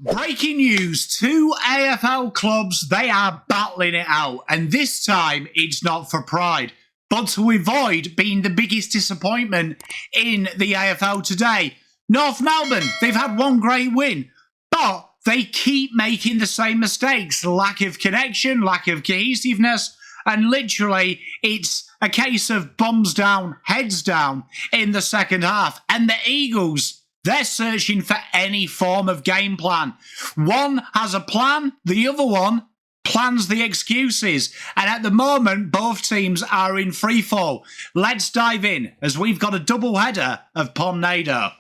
Breaking news, two AFL clubs, they are battling it out. And this time, it's not for pride, but to avoid being the biggest disappointment in the AFL today. North Melbourne, they've had one great win, but they keep making the same mistakes. Lack of connection, lack of cohesiveness, and literally, it's a case of bums down, heads down in the second half. And the Eagles, they're searching for any form of game plan. One has a plan, the other one plans the excuses. And at the moment, both teams are in freefall. Let's dive in, as we've got a double header of Pomnado.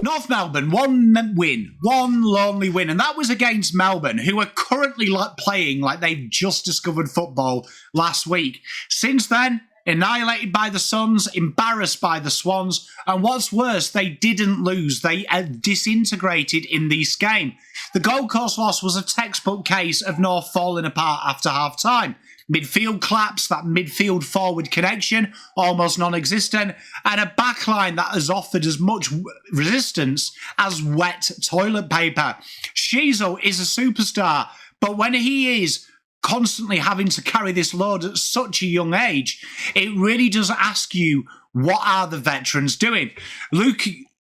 North Melbourne, one win, one lonely win, and that was against Melbourne, who are currently playing like they've just discovered football last week. Since then, annihilated by the Suns, embarrassed by the Swans, and what's worse, they didn't lose. They disintegrated in this game. The Gold Coast loss was a textbook case of North falling apart after half-time. Midfield collapse, that midfield forward connection, almost non-existent, and a backline that has offered as much resistance as wet toilet paper. Sheezel is a superstar, but when he is constantly having to carry this load at such a young age, it really does ask you, what are the veterans doing? Luke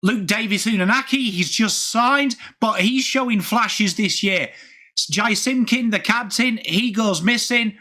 Davis-Unanaki, he's just signed, but he's showing flashes this year. Jai Simkin, the captain, he goes missing.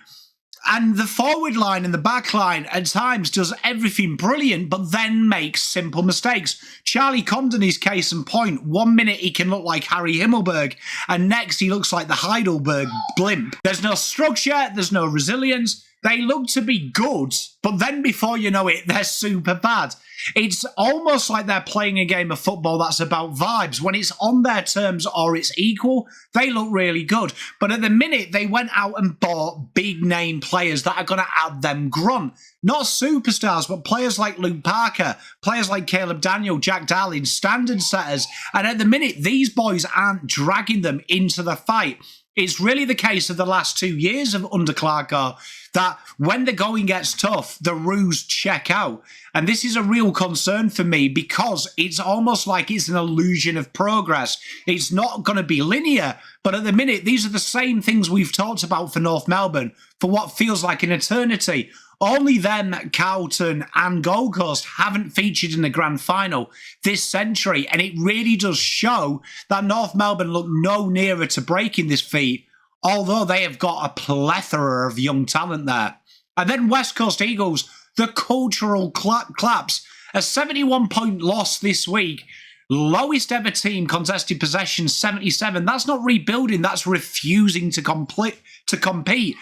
And the forward line and the back line at times does everything brilliant, but then makes simple mistakes. Charlie Condon is case in point. 1 minute he can look like Harry Himmelberg, and next he looks like the Heidelberg blimp. There's no structure, there's no resilience. They look to be good, but then before you know it, they're super bad. It's almost like they're playing a game of football that's about vibes. When it's on their terms or it's equal, they look really good. But at the minute, they went out and bought big-name players that are going to add them grunt. Not superstars, but players like Luke Parker, players like Caleb Daniel, Jack Darling, standard setters. And at the minute, these boys aren't dragging them into the fight. It's really the case of the last 2 years of under Clarko that when the going gets tough, the roos check out. And this is a real concern for me because it's almost like it's an illusion of progress. It's not going to be linear, but at the minute, these are the same things we've talked about for North Melbourne for what feels like an eternity. Only them, Carlton and Gold Coast haven't featured in the grand final this century, and it really does show that North Melbourne look no nearer to breaking this feat, although they have got a plethora of young talent there. And then West Coast Eagles, the cultural collapse, a 71-point loss this week, lowest ever team contested possession, 77. That's not rebuilding, that's refusing to compete.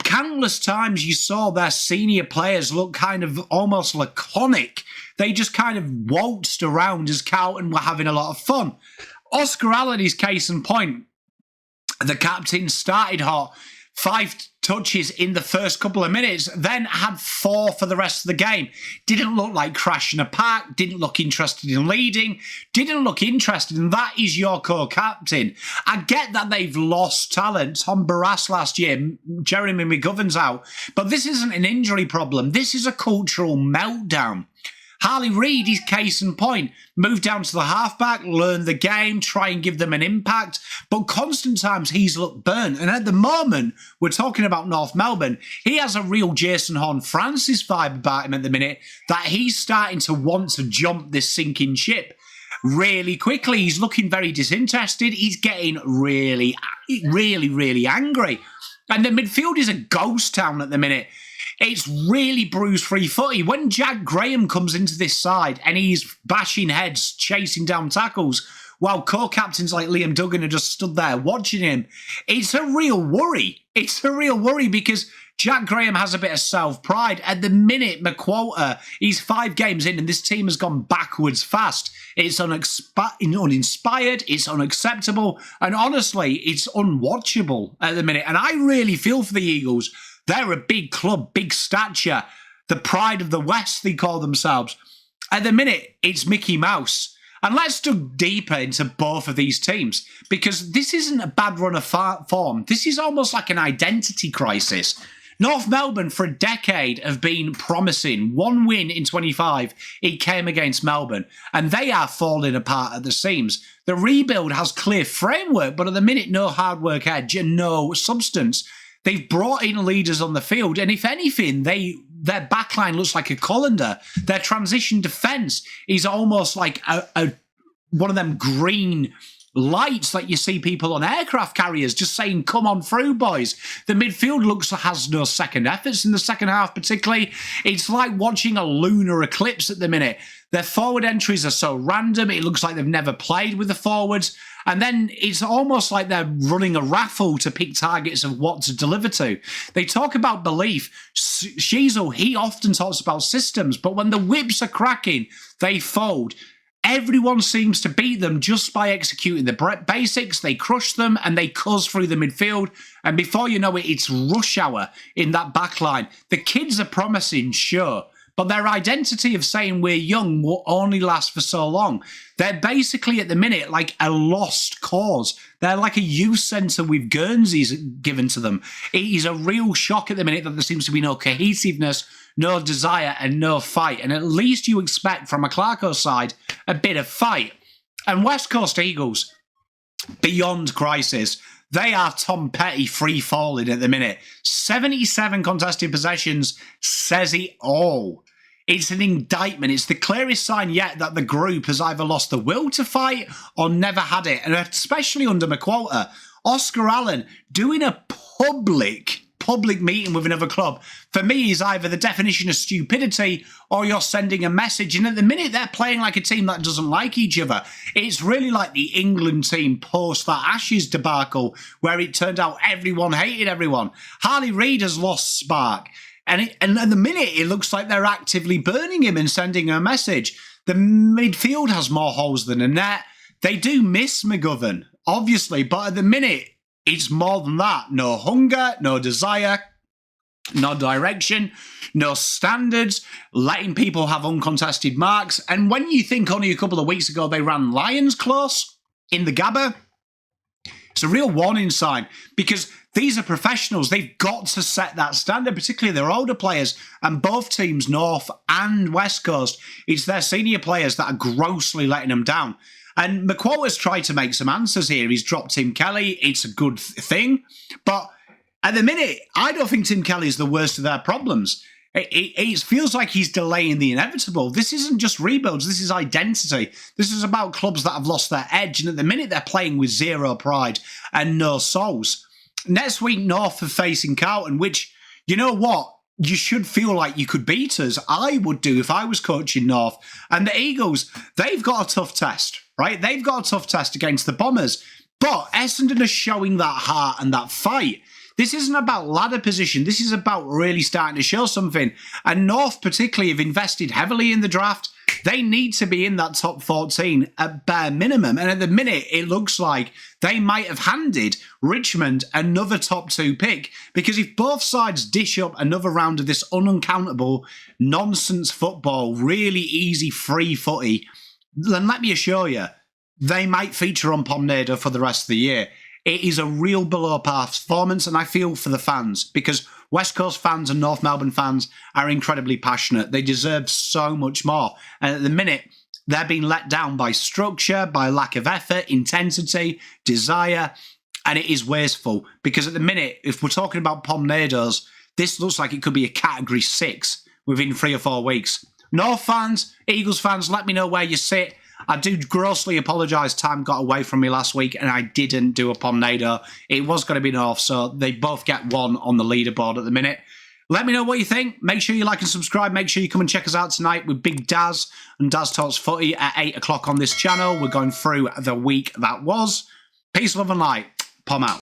Countless times you saw their senior players look kind of almost laconic. They just kind of waltzed around as Carlton were having a lot of fun. Oscar Allen is case in point. The captain started hot, 5 touches in the first couple of minutes, then had 4 for the rest of the game. Didn't look like crashing a pack, didn't look interested in leading, didn't look interested, and that is your co-captain. I get that they've lost talent. Tom Barras last year, Jeremy McGovern's out, but this isn't an injury problem. This is a cultural meltdown. Harley Reid is case in point. Move down to the halfback, learn the game, try and give them an impact. But constant times he's looked burnt. And at the moment, we're talking about North Melbourne. He has a real Jason Horne-Francis vibe about him at the minute that he's starting to want to jump this sinking ship really quickly. He's looking very disinterested. He's getting really angry. And the midfield is a ghost town at the minute. It's really bruise-free footy. When Jack Graham comes into this side and he's bashing heads, chasing down tackles, while co-captains like Liam Duggan are just stood there watching him, it's a real worry. It's a real worry because Jack Graham has a bit of self-pride. At the minute, McQualter, he's 5 games in and this team has gone backwards fast. It's uninspired, it's unacceptable, and honestly, it's unwatchable at the minute. And I really feel for the Eagles. They're a big club, big stature, the pride of the West, they call themselves. At the minute, it's Mickey Mouse. And let's dig deeper into both of these teams, because this isn't a bad run of form. This is almost like an identity crisis. North Melbourne, for a decade, have been promising. One win in 25, it came against Melbourne, and they are falling apart at the seams. The rebuild has clear framework, but at the minute, no hard work edge and no substance. They've brought in leaders on the field, and if anything, their backline looks like a colander. Their transition defence is almost like one of them green lights that you see people on aircraft carriers just saying, come on through, boys. The midfield has no second efforts in the second half particularly. It's like watching a lunar eclipse at the minute. Their forward entries are so random, it looks like they've never played with the forwards. And then it's almost like they're running a raffle to pick targets of what to deliver to. They talk about belief. Sheezel, he often talks about systems, but when the whips are cracking, they fold. Everyone seems to beat them just by executing the basics. They crush them and they cuzz through the midfield. And before you know it, it's rush hour in that back line. The kids are promising, sure, but their identity of saying we're young will only last for so long. They're basically at the minute like a lost cause. They're like a youth centre with Guernseys given to them. It is a real shock at the minute that there seems to be no cohesiveness, no desire and no fight. And at least you expect from a Clarko side a bit of fight. And West Coast Eagles, beyond crisis, they are Tom Petty free-falling at the minute. 77 contested possessions says it all. It's an indictment. It's the clearest sign yet that the group has either lost the will to fight or never had it. And especially under McQualter, Oscar Allen doing a public meeting with another club, for me, is either the definition of stupidity or you're sending a message. And at the minute, they're playing like a team that doesn't like each other. It's really like the England team post that Ashes debacle, where it turned out everyone hated everyone. Harley Reid has lost spark. And at the minute, it looks like they're actively burning him and sending a message. The midfield has more holes than a net. They do miss McGovern, obviously, but at the minute, it's more than that. No hunger, no desire, no direction, no standards, letting people have uncontested marks. And when you think only a couple of weeks ago they ran Lions close in the Gabba, it's a real warning sign, because these are professionals. They've got to set that standard, particularly their older players. And both teams, North and West Coast, it's their senior players that are grossly letting them down. And McQualter's tried to make some answers here. He's dropped Tim Kelly. It's a good thing. But at the minute, I don't think Tim Kelly is the worst of their problems. It feels like he's delaying the inevitable. This isn't just rebuilds. This is identity. This is about clubs that have lost their edge. And at the minute, they're playing with zero pride and no souls. Next week, North are facing Carlton, which, you know what? You should feel like you could beat us. I would do if I was coaching North. And the Eagles, they've got a tough test, right? They've got a tough test against the Bombers. But Essendon are showing that heart and that fight. This isn't about ladder position. This is about really starting to show something. And North particularly have invested heavily in the draft. They need to be in that top 14 at bare minimum. And at the minute, it looks like they might have handed Richmond another top 2 pick. Because if both sides dish up another round of this unaccountable nonsense football, really easy free footy, then let me assure you, they might feature on Pomnado for the rest of the year. It is a real below par performance, and I feel for the fans, because West Coast fans and North Melbourne fans are incredibly passionate. They deserve so much more. And at the minute, they're being let down by structure, by lack of effort, intensity, desire, and it is wasteful. Because at the minute, if we're talking about Pomnados, this looks like it could be a category 6 within 3 or 4 weeks. North fans, Eagles fans, let me know where you sit. I do grossly apologise. Time got away from me last week and I didn't do a Pomnado. It was going to be North, so they both get 1 on the leaderboard at the minute. Let me know what you think. Make sure you like and subscribe. Make sure you come and check us out tonight with Big Daz and Daz Talks Footy at 8 o'clock on this channel. We're going through the week that was. Peace, love and light. Pom out.